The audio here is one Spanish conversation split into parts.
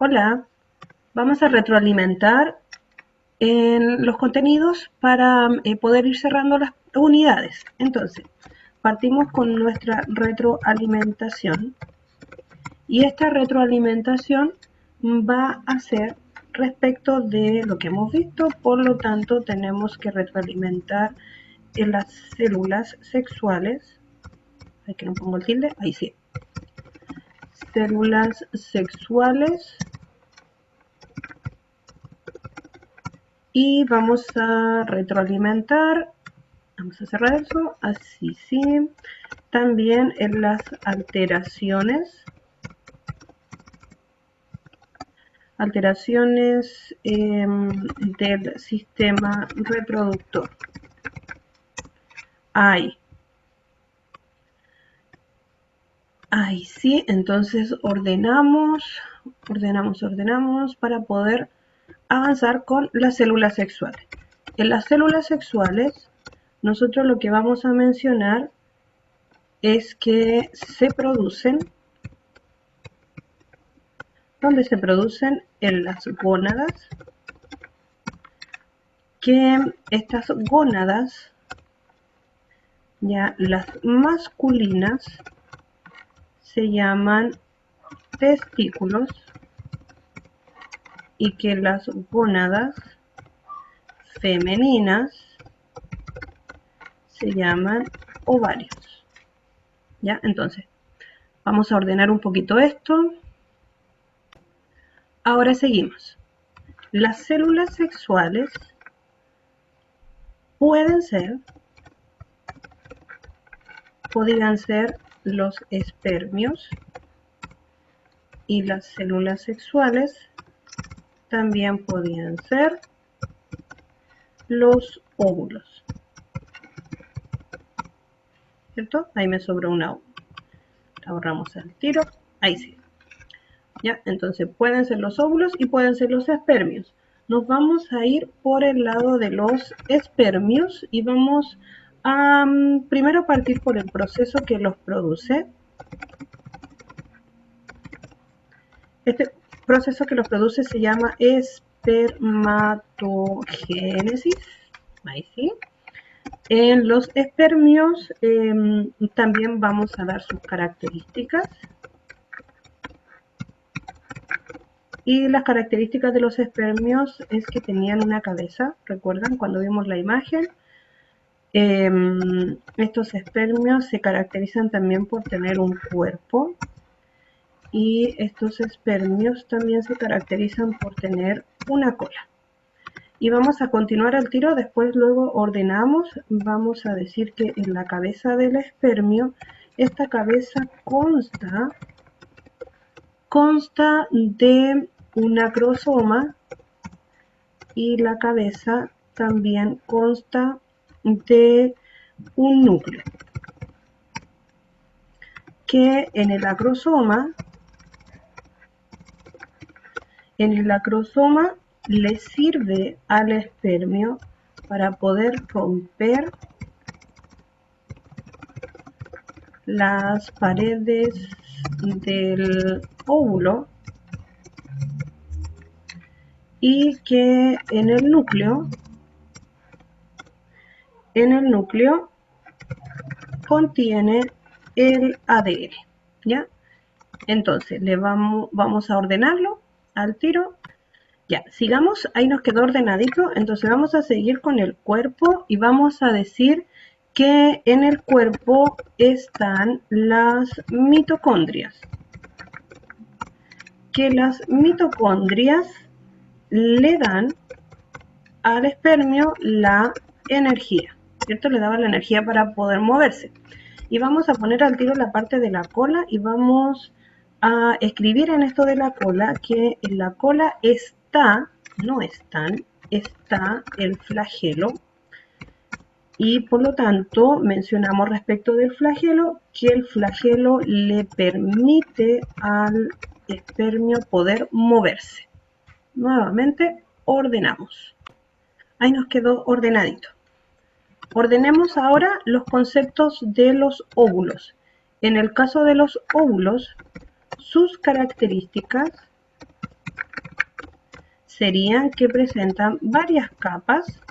Hola, vamos a retroalimentar en los contenidos para poder ir cerrando las unidades. Entonces, partimos con nuestra retroalimentación y esta retroalimentación va a ser respecto de lo que hemos visto, por lo tanto tenemos que retroalimentar en las células sexuales. Aquí no pongo el tilde, ahí sí. Células sexuales. Y vamos a retroalimentar, vamos a cerrar eso, así sí, también en las alteraciones del sistema reproductor. Ahí sí, entonces ordenamos para poder avanzar con las células sexuales. En las células sexuales, nosotros lo que vamos a mencionar es que se producen, donde se producen en las gónadas, que estas gónadas, ya las masculinas, se llaman testículos y que las gónadas femeninas se llaman ovarios. ¿Ya? Entonces, vamos a ordenar un poquito esto. Ahora seguimos. Las células sexuales podrían ser los espermios, y las células sexuales también podían ser los óvulos. ¿Cierto? Ahí me sobró una O. Ahorramos el tiro. Ahí sí. ¿Ya? Entonces pueden ser los óvulos y pueden ser los espermios. Nos vamos a ir por el lado de los espermios y vamos a primero partir por el proceso que los produce. Este proceso que los produce se llama espermatogénesis. Ahí sí. En los espermios también vamos a dar sus características. Y las características de los espermios es que tenían una cabeza. ¿Recuerdan cuando vimos la imagen? Estos espermios se caracterizan también por tener un cuerpo. Y estos espermios también se caracterizan por tener una cola. Y vamos a continuar al tiro, después luego ordenamos, vamos a decir que en la cabeza del espermio, esta cabeza consta de un acrosoma y la cabeza también consta de un núcleo, que en el acrosoma le sirve al espermio para poder romper las paredes del óvulo, y que en el núcleo contiene el ADN. ¿Ya? Entonces vamos a ordenarlo al tiro. Ya, sigamos, ahí nos quedó ordenadito. Entonces vamos a seguir con el cuerpo y vamos a decir que en el cuerpo están las mitocondrias. Que las mitocondrias le dan al espermio la energía, ¿cierto? Le daba la energía para poder moverse. Y vamos a poner al tiro la parte de la cola y vamos a escribir en esto de la cola que en la cola está el flagelo, y por lo tanto mencionamos respecto del flagelo que el flagelo le permite al espermio poder moverse. Nuevamente ordenamos. Ahí nos quedó ordenadito. Ordenemos ahora los conceptos de los óvulos. En el caso de los óvulos, sus características serían que presentan varias capas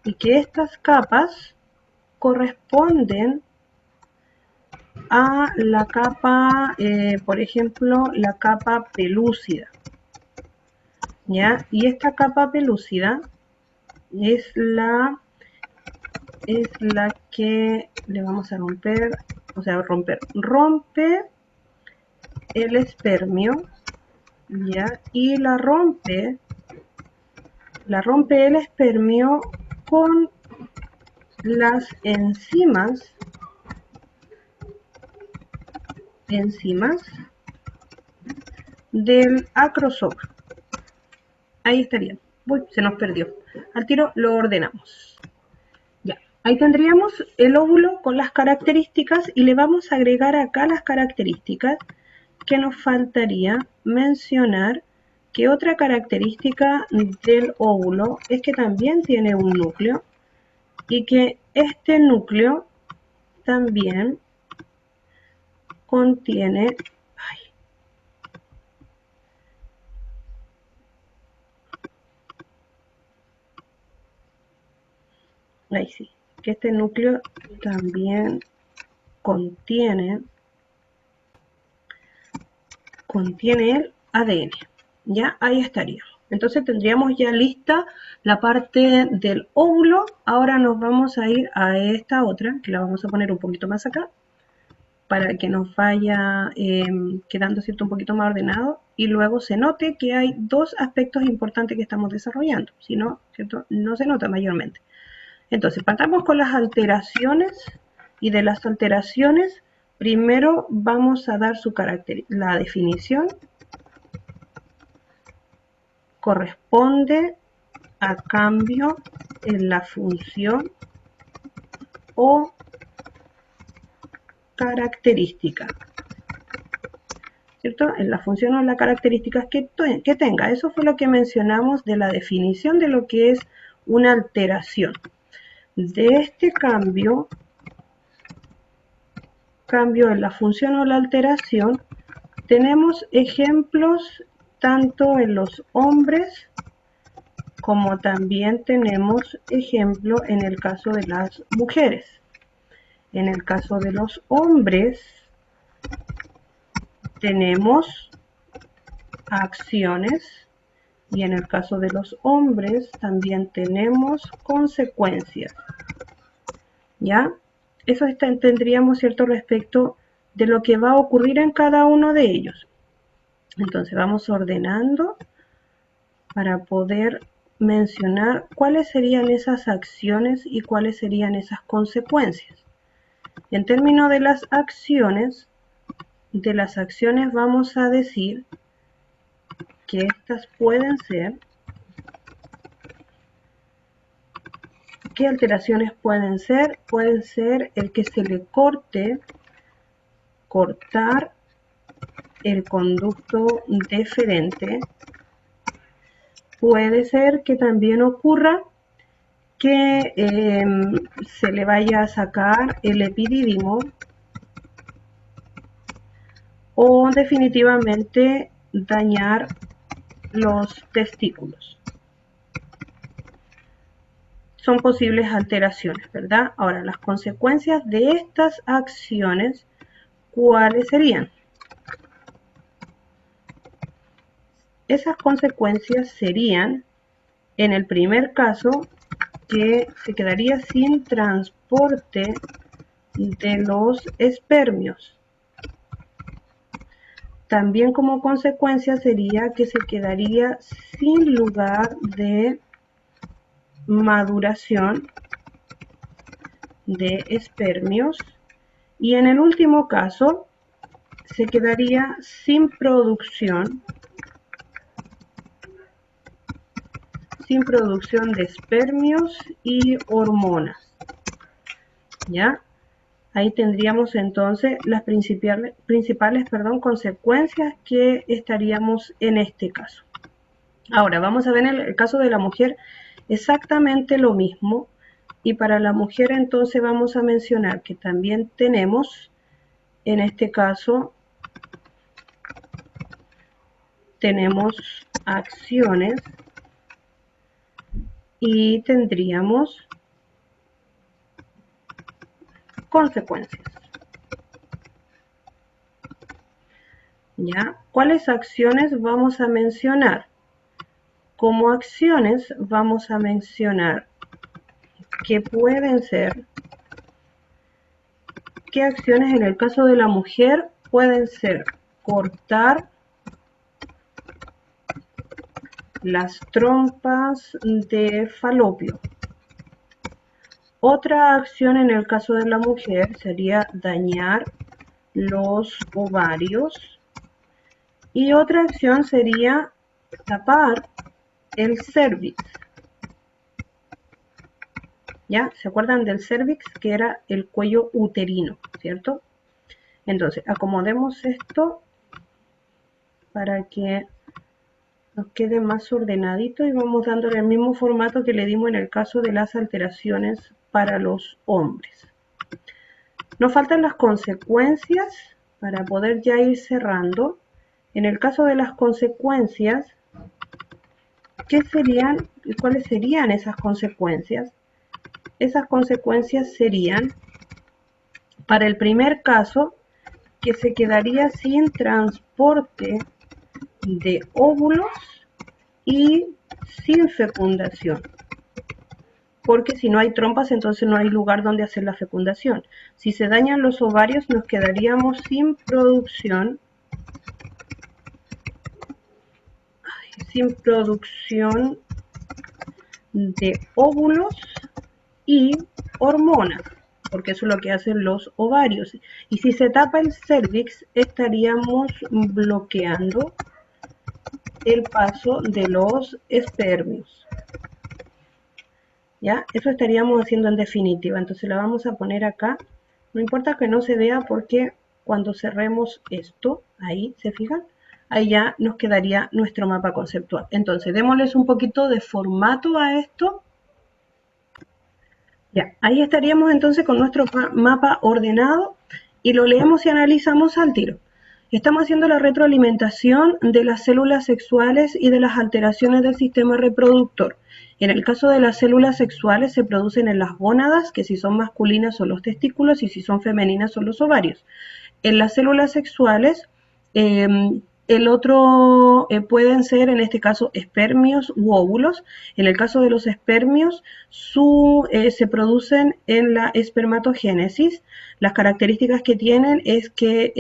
y que estas capas corresponden a la capa, por ejemplo, la capa pelúcida, ¿ya? Y esta capa pelúcida es la que le vamos a romper, rompe el espermio, ¿ya? Y la rompe el espermio con las enzimas del acrosoma. Ahí estaría. Uy, se nos perdió. Al tiro lo ordenamos. Ya, ahí tendríamos el óvulo con las características y le vamos a agregar acá las características que nos faltaría mencionar. Que otra característica del óvulo es que también tiene un núcleo y que este núcleo también contiene ahí sí, que este núcleo también contiene el ADN. Ya, ahí estaría. Entonces tendríamos ya lista la parte del óvulo. Ahora nos vamos a ir a esta otra, que la vamos a poner un poquito más acá, para que nos vaya quedando, ¿cierto?, un poquito más ordenado y luego se note que hay dos aspectos importantes que estamos desarrollando. Si no, ¿cierto?, no se nota mayormente. Entonces, partamos con las alteraciones y de las alteraciones primero vamos a dar su carácter. La definición corresponde a cambio en la función o característica, ¿cierto? En la función o la característica que tenga. Eso fue lo que mencionamos de la definición de lo que es una alteración. De este cambio en la función o la alteración, tenemos ejemplos tanto en los hombres como también tenemos ejemplo en el caso de las mujeres. En el caso de los hombres tenemos acciones y en el caso de los hombres también tenemos consecuencias. ¿Ya? Eso tendríamos cierto respecto de lo que va a ocurrir en cada uno de ellos. Entonces vamos ordenando para poder mencionar cuáles serían esas acciones y cuáles serían esas consecuencias. En términos de las acciones vamos a decir que estas pueden ser, ¿qué alteraciones pueden ser? Pueden ser el que se le cortar el conducto deferente. Puede ser que también ocurra que se le vaya a sacar el epidídimo o definitivamente dañar los testículos. Son posibles alteraciones, ¿verdad? Ahora, las consecuencias de estas acciones, ¿cuáles serían? Esas consecuencias serían, en el primer caso, que se quedaría sin transporte de los espermios. También como consecuencia sería que se quedaría sin lugar de maduración de espermios y en el último caso se quedaría sin producción de espermios y hormonas. ¿Ya? Ahí tendríamos entonces las principales consecuencias que estaríamos en este caso. Ahora vamos a ver en el caso de la mujer exactamente lo mismo y para la mujer entonces vamos a mencionar que también tenemos en este caso acciones y tendríamos consecuencias. ¿Ya? ¿Cuáles acciones vamos a mencionar? Como acciones vamos a mencionar que pueden ser, ¿qué acciones en el caso de la mujer pueden ser? Cortar las trompas de falopio. Otra acción en el caso de la mujer sería dañar los ovarios. Y otra acción sería tapar el cervix. ¿Ya? ¿Se acuerdan del cervix? Que era el cuello uterino, ¿cierto? Entonces, acomodemos esto para que nos quede más ordenadito y vamos dándole el mismo formato que le dimos en el caso de las alteraciones para los hombres. Nos faltan las consecuencias para poder ya ir cerrando. En el caso de las consecuencias, ¿qué serían y cuáles serían esas consecuencias? Esas consecuencias serían, para el primer caso, que se quedaría sin transporte de óvulos y sin fecundación. Porque si no hay trompas, entonces no hay lugar donde hacer la fecundación. Si se dañan los ovarios, nos quedaríamos sin producción de óvulos y hormonas, porque eso es lo que hacen los ovarios. Y si se tapa el cervix, estaríamos bloqueando el paso de los espermios. ¿Ya? Eso estaríamos haciendo en definitiva. Entonces la vamos a poner acá. No importa que no se vea porque cuando cerremos esto, ahí, ¿se fijan? Ahí ya nos quedaría nuestro mapa conceptual. Entonces, démosles un poquito de formato a esto. Ya, ahí estaríamos entonces con nuestro mapa ordenado y lo leemos y analizamos al tiro. Estamos haciendo la retroalimentación de las células sexuales y de las alteraciones del sistema reproductor. En el caso de las células sexuales se producen en las gónadas, que si son masculinas son los testículos y si son femeninas son los ovarios. En las células sexuales, el otro pueden ser, en este caso, espermios u óvulos. En el caso de los espermios, se producen en la espermatogénesis. Las características que tienen es que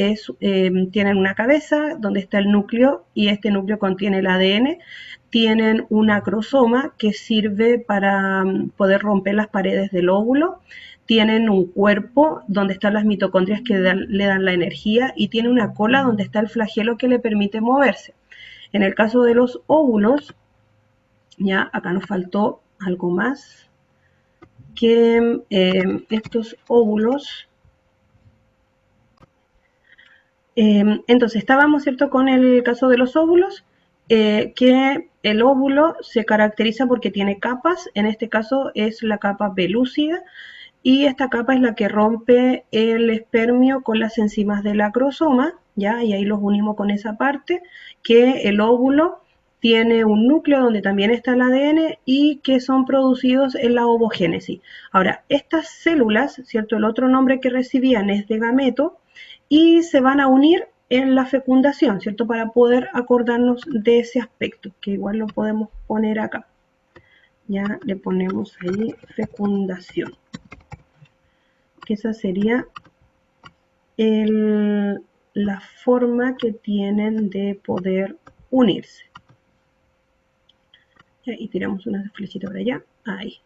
tienen una cabeza donde está el núcleo y este núcleo contiene el ADN. Tienen un acrosoma que sirve para poder romper las paredes del óvulo. Tienen un cuerpo donde están las mitocondrias que le dan la energía y tiene una cola donde está el flagelo que le permite moverse. En el caso de los óvulos, ya acá nos faltó algo más, que estos óvulos, entonces estábamos, ¿cierto?, con el caso de los óvulos, que el óvulo se caracteriza porque tiene capas, en este caso es la capa pelúcida, y esta capa es la que rompe el espermio con las enzimas del acrosoma, ¿ya? Y ahí los unimos con esa parte, que el óvulo tiene un núcleo donde también está el ADN y que son producidos en la ovogénesis. Ahora, estas células, ¿cierto? El otro nombre que recibían es de gameto y se van a unir en la fecundación, ¿cierto? Para poder acordarnos de ese aspecto, que igual lo podemos poner acá. Ya le ponemos ahí fecundación, que esa sería la forma que tienen de poder unirse. Ya, y tiramos una flechita para allá, ahí.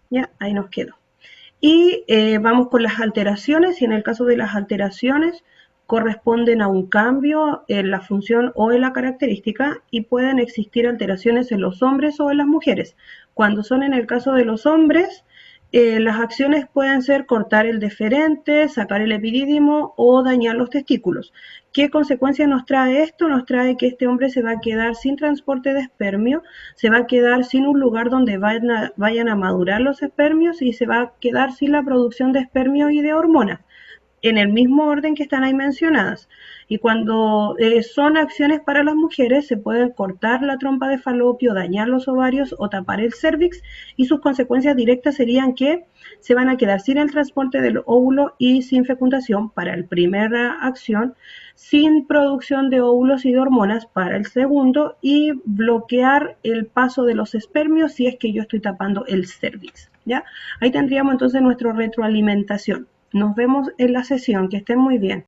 Ya, ahí nos quedó. Y vamos con las alteraciones, y en el caso de las alteraciones corresponden a un cambio en la función o en la característica y pueden existir alteraciones en los hombres o en las mujeres. Cuando son en el caso de los hombres, las acciones pueden ser cortar el deferente, sacar el epidídimo o dañar los testículos. ¿Qué consecuencias nos trae esto? Nos trae que este hombre se va a quedar sin transporte de espermio, se va a quedar sin un lugar donde vayan a madurar los espermios y se va a quedar sin la producción de espermio y de hormonas. en el mismo orden que están ahí mencionadas. Y cuando son acciones para las mujeres, se pueden cortar la trompa de falopio, dañar los ovarios o tapar el cérvix, y sus consecuencias directas serían que se van a quedar sin el transporte del óvulo y sin fecundación para la primera acción, sin producción de óvulos y de hormonas para el segundo, y bloquear el paso de los espermios si es que yo estoy tapando el cérvix, ¿ya? Ahí tendríamos entonces nuestra retroalimentación. Nos vemos en la sesión, que estén muy bien.